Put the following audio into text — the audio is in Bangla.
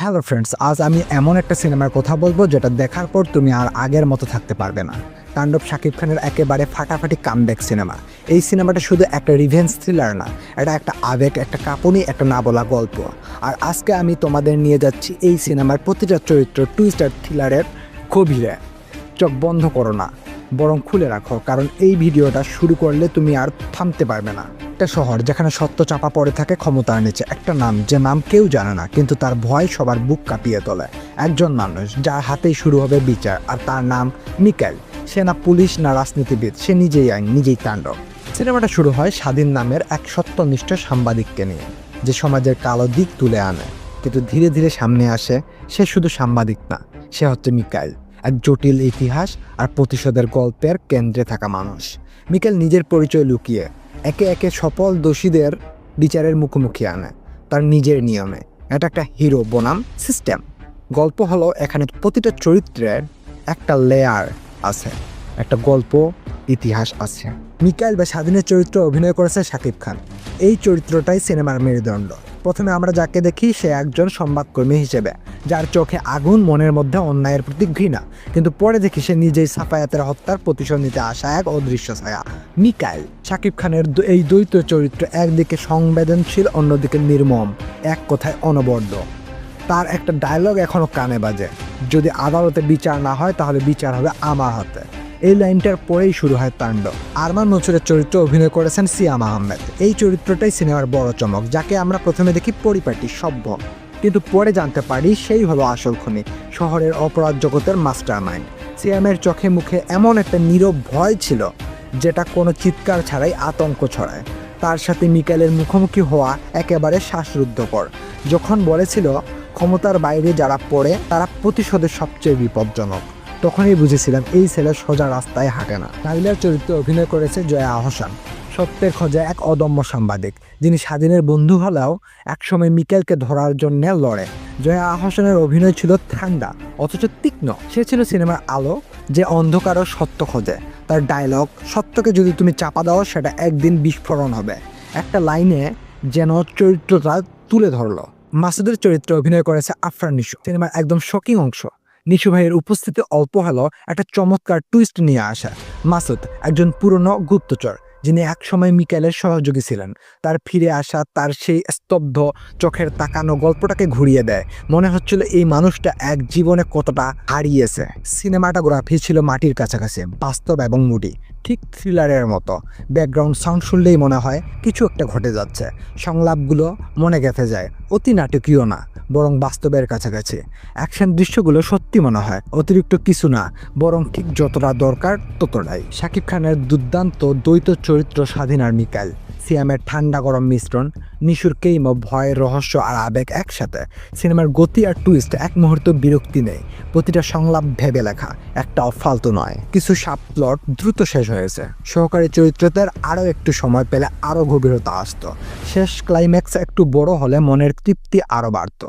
হ্যালো ফ্রেন্ডস, আজ আমি এমন একটা সিনেমার কথা বলবো যেটা দেখার পর তুমি আর আগের মতো থাকতে পারবে না। তাণ্ডব শাকিব খানের একেবারে ফাটাফাটি কামব্যাক সিনেমা। এই সিনেমাটা শুধু একটা রিভেঞ্জ থ্রিলার না, এটা একটা আবেগ, একটা কাঁপুনি, একটা না বলা গল্প। আর আজকে আমি তোমাদের নিয়ে যাচ্ছি এই সিনেমার প্রতিটা চরিত্র টুইস্ট আর থ্রিলারের গভীরে। চোখ বন্ধ করো না, বরং খুলে রাখো, কারণ এই ভিডিওটা শুরু করলে তুমি আর থামতে পারবে না। একটা শহর যেখানে সত্য চাপা পড়ে থাকে ক্ষমতার নিচে, একটা নাম যে নাম কেউ জানে না, কিন্তু তার ভয় সবার বুক কাঁপিয়ে তোলে। একজন মানুষ যার হাতেই শুরু হবে বিচার, আর তার নাম মিকেল। সে না পুলিশ না রাজনীতিবিদ, সে নিজেই আইন, নিজেই তাণ্ডব। সিনেমাটা শুরু হয় স্বাধীন নামের এক সত্যনিষ্ঠ সাংবাদিককে নিয়ে, যে সমাজের কালো দিক তুলে আনে। কিন্তু ধীরে ধীরে সামনে আসে সে শুধু সাংবাদিক না, সে হচ্ছে মিকাইল, এক জটিল ইতিহাস আর প্রতিশোধের গল্পের কেন্দ্রে থাকা মানুষ। মিকেল নিজের পরিচয় লুকিয়ে একে একে সফল দোষীদের বিচারের মুখোমুখি আনে তার নিজের নিয়মে। এটা একটা হিরো বনাম সিস্টেম গল্প হলো। এখানে প্রতিটা চরিত্রের একটা লেয়ার আছে, একটা গল্প, ইতিহাস আছে। মিকাইল বা স্বাধীনের চরিত্র অভিনয় করেছে শাকিব খান। এই চরিত্রটাই সিনেমার মেরুদণ্ড। প্রথমে আমরা যাকে দেখি সে একজন সংবাদকর্মী হিসেবে, যার চোখে আগুন, মনের মধ্যে অন্যায়ের প্রতি ঘৃণা। কিন্তু পরে দেখি সে নিজেই সাফায়াতের হত্যার প্রতিশোধ নিতে আসা এক অদৃশ্য ছায়া। মিকাইল শাকিব খানের এই দ্বৈত চরিত্র, একদিকে সংবেদনশীল, অন্যদিকে নির্মম, এক কথায় অনবদ্য। তার একটা ডায়লগ এখনো কানে বাজে, যদি আদালতে বিচার না হয় তাহলে বিচার হবে আমার হাতে। এই লাইনটার পরেই শুরু হয় তাণ্ডব। আরমান নছুরের চরিত্র অভিনয় করেছেন সিয়াম আহমেদ। এই চরিত্রটাই সিনেমার বড় চমক, যাকে আমরা প্রথমে দেখি পরিপাটি, সভ্য, কিন্তু পরে জানতে পারি সেই হলো আসল খুনি, শহরের অপরাধ জগতের মাস্টার মাইন্ড। সিয়ামের চোখে মুখে এমন একটা নীরব ভয় ছিল, যেটা কোনো চিৎকার ছাড়াই আতঙ্ক ছড়ায়। তার সাথে মিকাইলের মুখোমুখি হওয়া একেবারে শ্বাসরুদ্ধকর। যখন বলেছিল ক্ষমতার বাইরে যারা পড়ে তারা প্রতিশোধের সবচেয়ে বিপজ্জনক, তখনই বুঝেছিলাম এই ছেলে সোজা রাস্তায় হাঁটে না। নাবিলার চরিত্রে অভিনয় করেছে জয়া আহসান, সত্যের খোঁজে এক অদম্য সাংবাদিক, যিনি স্বাধীনের বন্ধু হলেও একসময় মিকেলকে ধরার জন্য লড়ে। জয়া আহসানের অভিনয় ছিল ঠান্ডা অথচ তীক্ষ্ণ। সে ছিল সিনেমার আলো, যে অন্ধকার ও সত্য খোঁজে। তার ডায়লগ, সত্যকে যদি তুমি চাপা দাও সেটা একদিন বিস্ফোরণ হবে, একটা লাইনে যেন চরিত্রটা তুলে ধরলো। মাসুদের চরিত্রে অভিনয় করেছে আফরান নিশু, সিনেমার একদম শকিং অংশ। নিশু ভাইয়ের উপস্থিতি অল্প হলেও একটা চমৎকার টুইস্ট নিয়ে আসা। মাসুদ একজন পুরনো গুপ্তচর, যিনি একসময় মিকাইলের সহযোগী ছিলেন। তার ফিরে আসা, তার সেই স্তব্ধ চোখের তাকানো গল্পটাকে ঘুরিয়ে দেয়। মনে হচ্ছিল এই মানুষটা এক জীবনে কতটা হারিয়েছে। সিনেমাটোগ্রাফি ছিল মাটির কাছাকাছি, বাস্তব এবং মুডি, ঠিক থ্রিলারের মতো। ব্যাকগ্রাউন্ড সাউন্ড শুনলেই মনে হয় কিছু একটা ঘটে যাচ্ছে। সংলাপগুলো মনে গেঁথে যায়, অতি নাটকীয় না, বরং বাস্তবের কাছাকাছি। অ্যাকশন দৃশ্যগুলো সত্যি মনে হয় অতিরিক্ত কিছু না, বরং ঠিক যতটা দরকার ততটাই। শাকিব খানের দুর্দান্ত দ্বৈত চরিত্র স্বাধীন আর মিকাইল, সিয়ামের ঠান্ডা গরম মিশ্রণ, নিশুর কেইমো, ভয়, রহস্য আর আবেগ একসাথে। সিনেমার গতি আর টুইস্ট এক মুহূর্ত বিরক্তি নেই, প্রতিটা সংলাপ ভেবে লেখা, একটাও ফালতু নয়। কিছু সাব প্লট দ্রুত শেষ হয়েছে, সহকারী চরিত্রদের আরও একটু সময় পেলে আরও গভীরতা আসতো। শেষ ক্লাইম্যাক্স একটু বড় হলে মনের তৃপ্তি আরও বাড়ত।